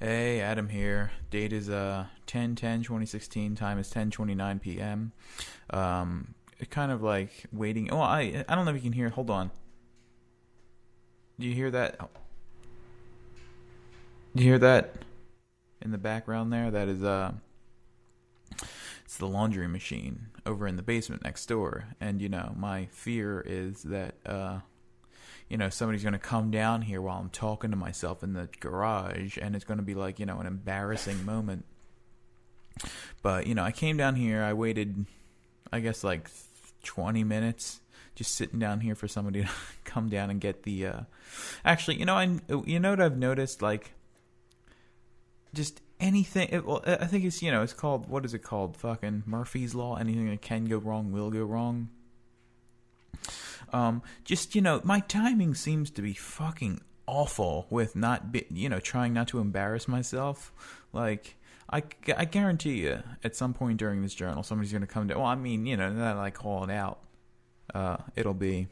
Hey, Adam here. Date is 10/10/2016. Time is 10:29 p.m. Kind of like waiting. Oh, I don't know if you can hear. Hold on. Do you hear that? Do you hear that in the background there? That is it's the laundry machine over in the basement next door. And my fear is that somebody's going to come down here while I'm talking to myself in the garage, and it's going to be like, an embarrassing moment. But, I came down here, I waited, I guess, like 20 minutes just sitting down here for somebody to come down and get the, actually, what I've noticed, like, just anything, I think it's called, what is it called? Fucking Murphy's Law. Anything that can go wrong will go wrong. My timing seems to be fucking awful with trying not to embarrass myself. Like, I guarantee you, at some point during this journal, somebody's going to come down. Well, I mean, not like call it out. It'll be,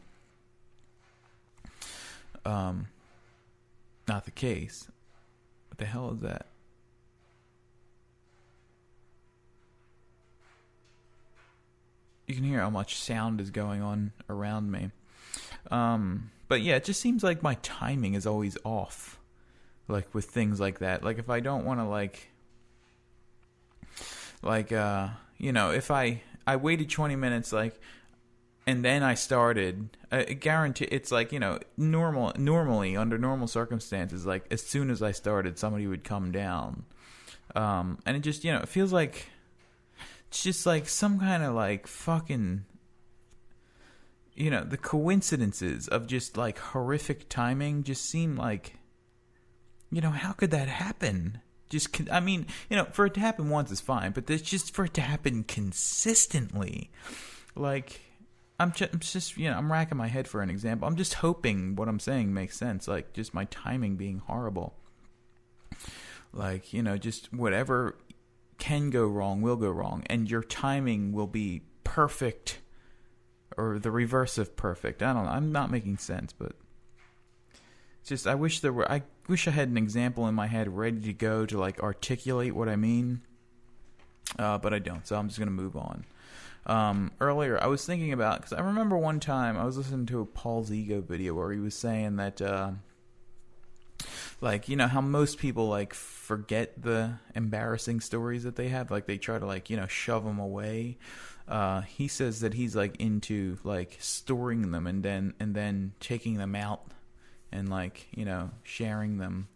not the case. What the hell is that? You can hear how much sound is going on around me. But yeah, it just seems like my timing is always off. Like with things like that. Like if I don't want to if I waited 20 minutes, and then I started, I guarantee it's like, normally under normal circumstances, like as soon as I started, somebody would come down. And it just, it feels like, it's just like some kind of like fucking, the coincidences of just like horrific timing just seem like, how could that happen? For it to happen once is fine, but it's just for it to happen consistently. Like, I'm racking my head for an example. I'm just hoping what I'm saying makes sense. Like, just my timing being horrible. Like, just whatever can go wrong will go wrong, and your timing will be perfect, or the reverse of perfect. I don't know. I'm not making sense, but it's just I wish I had an example in my head ready to go to like articulate what I mean, but I don't. So I'm just gonna move on. Earlier I was thinking about, because I remember one time I was listening to a Paul's Ego video where he was saying that how most people like forget the embarrassing stories that they have, like they try to like shove them away. He says that he's like into like storing them and then taking them out and like sharing them.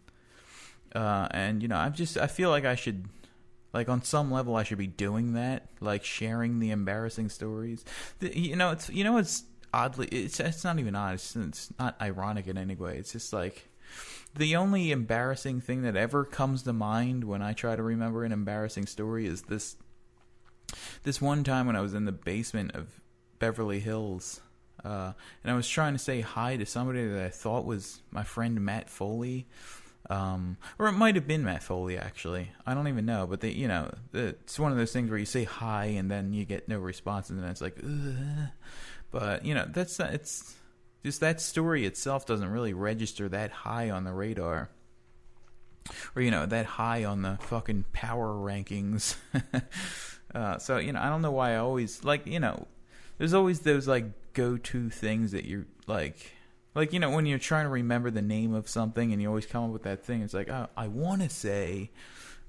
I feel like I should, like on some level I should be doing that, like sharing the embarrassing stories. It's oddly, it's not even odd. It's not ironic in any way. It's just like, the only embarrassing thing that ever comes to mind when I try to remember an embarrassing story is this one time when I was in the basement of Beverly Hills, and I was trying to say hi to somebody that I thought was my friend Matt Foley, or it might have been Matt Foley actually. I don't even know, but it's one of those things where you say hi and then you get no response, and then it's like, ugh. But it's just that story itself doesn't really register that high on the radar. Or, that high on the fucking power rankings. So, I don't know why I always, there's always those, go-to things that you're, when you're trying to remember the name of something and you always come up with that thing. It's like, oh, I want to say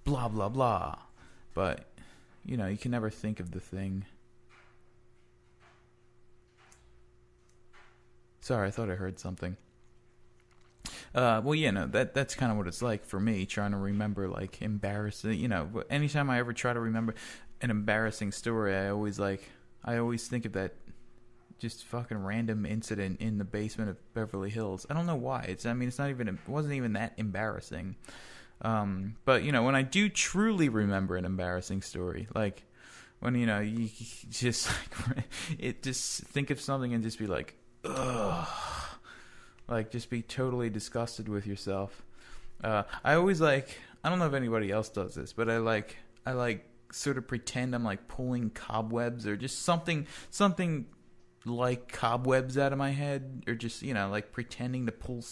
blah, blah, blah. But, you can never think of the thing. Sorry, I thought I heard something. That's kind of what it's like for me, trying to remember, embarrassing, anytime I ever try to remember an embarrassing story, I always think of that just fucking random incident in the basement of Beverly Hills. I don't know why. It wasn't even that embarrassing. But, when I do truly remember an embarrassing story, like, when, you just, just think of something and just be like, ugh, just be totally disgusted with yourself. I always I don't know if anybody else does this, but I sort of pretend I'm like pulling cobwebs, or just something like cobwebs out of my head, or just pretending to pull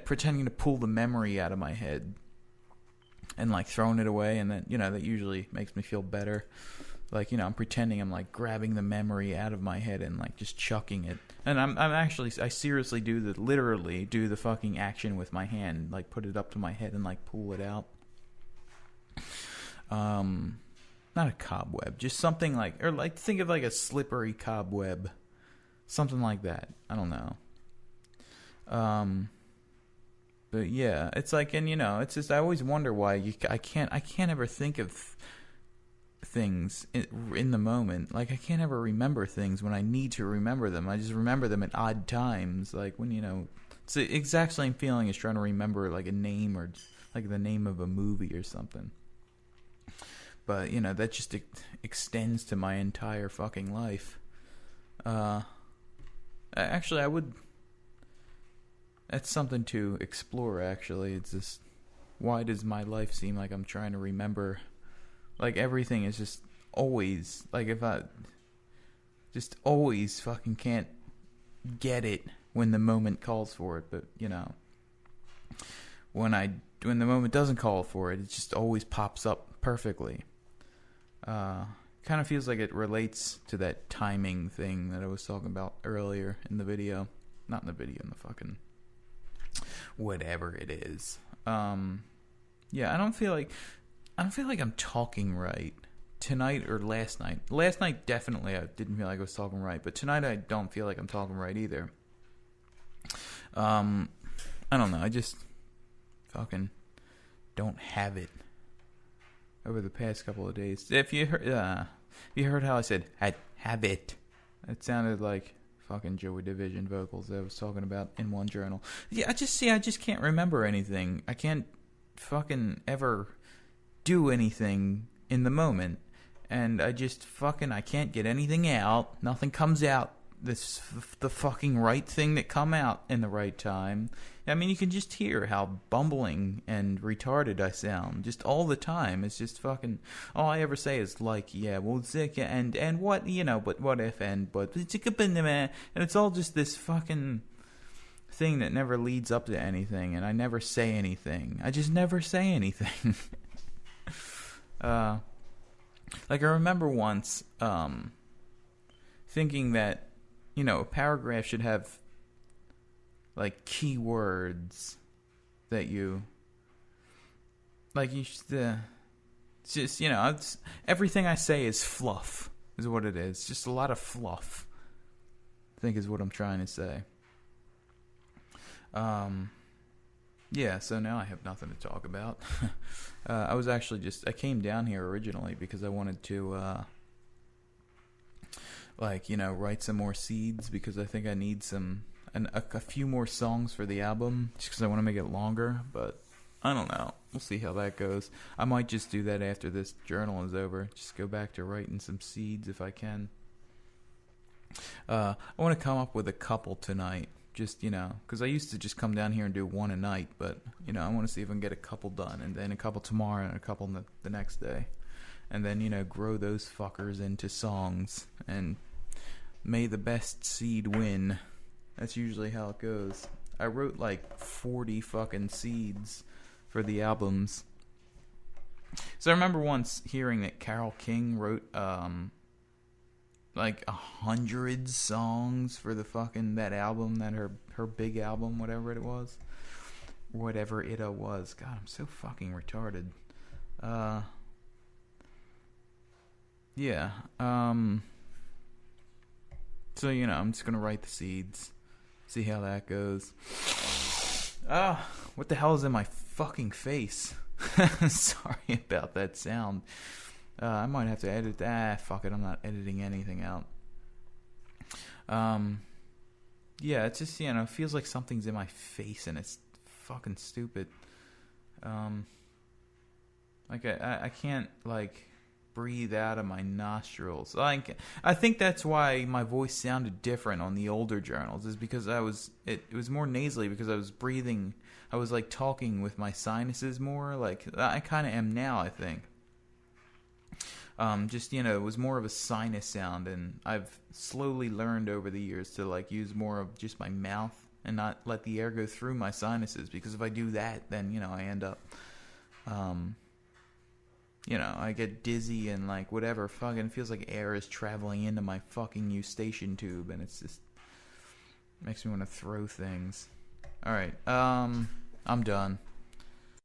pretending to pull the memory out of my head. and like throwing it away, and then that usually makes me feel better. Like, I'm pretending I'm like grabbing the memory out of my head and like just chucking it. And I'm actually, I seriously literally do the fucking action with my hand, like put it up to my head and like pull it out. Not a cobweb, just something like, or like think of like a slippery cobweb, something like that. I don't know. But yeah, it's like, and it's just, I always wonder why I can't ever think of things in the moment. Like, I can't ever remember things when I need to remember them. I just remember them at odd times. Like when, it's the exact same feeling as trying to remember like a name or like the name of a movie or something. But, that just extends to my entire fucking life. Actually, that's something to explore, actually. It's just, why does my life seem like I'm trying to remember? Like, everything is just always, like, if I just always fucking can't get it when the moment calls for it. But, when the moment doesn't call for it, it just always pops up perfectly. Kind of feels like it relates to that timing thing that I was talking about earlier in the video. Not in the video, in the fucking whatever it is. Yeah, I don't feel like I'm talking right tonight or last night. Last night, definitely, I didn't feel like I was talking right, but tonight I don't feel like I'm talking right either. I don't know. I just fucking don't have it over the past couple of days. If you heard how I said "I have it," it sounded like fucking Joey Division vocals that I was talking about in one journal. Yeah, I just can't remember anything. I can't fucking ever do anything in the moment, and I can't get anything out. Nothing comes out. The fucking right thing that come out in the right time. I mean, you can just hear how bumbling and retarded I sound just all the time. It's just fucking, all I ever say is like, yeah, well, and what, but what if, and but, and it's all just this fucking thing that never leads up to anything, and I never say anything. I just never say anything. Like, I remember once thinking that, a paragraph should have like keywords that you should, it's just, everything I say is fluff, is what it is. Just a lot of fluff, I think, is what I'm trying to say. Yeah, so now I have nothing to talk about. I was actually I came down here originally because I wanted to write some more seeds, because I think I need a few more songs for the album, just because I want to make it longer. But I don't know. We'll see how that goes. I might just do that after this journal is over. Just go back to writing some seeds if I can. I want to come up with a couple tonight. Just, because I used to just come down here and do one a night. But, I want to see if I can get a couple done. And then a couple tomorrow and a couple the next day. And then, grow those fuckers into songs. And may the best seed win. That's usually how it goes. I wrote like 40 fucking seeds for the albums. So I remember once hearing that Carole King wrote like 100 songs for the fucking that album, that her big album, whatever it was. God, I'm so fucking retarded. Yeah. So, I'm just gonna write the seeds, see how that goes. What the hell is in my fucking face? Sorry about that sound. I might have to edit that. Fuck it, I'm not editing anything out. Yeah, it's just, it feels like something's in my face and it's fucking stupid. Like, I can't, like, breathe out of my nostrils. Like, I think that's why my voice sounded different on the older journals, is because it was more nasally, because I was breathing, I was like talking with my sinuses more, like I kind of am now, I think. Just, it was more of a sinus sound, and I've slowly learned over the years to like use more of just my mouth and not let the air go through my sinuses, because if I do that, then, I end up you know, I get dizzy and like whatever fucking feels like air is traveling into my fucking eustachian tube, and it's just makes me want to throw things. All right, I'm done.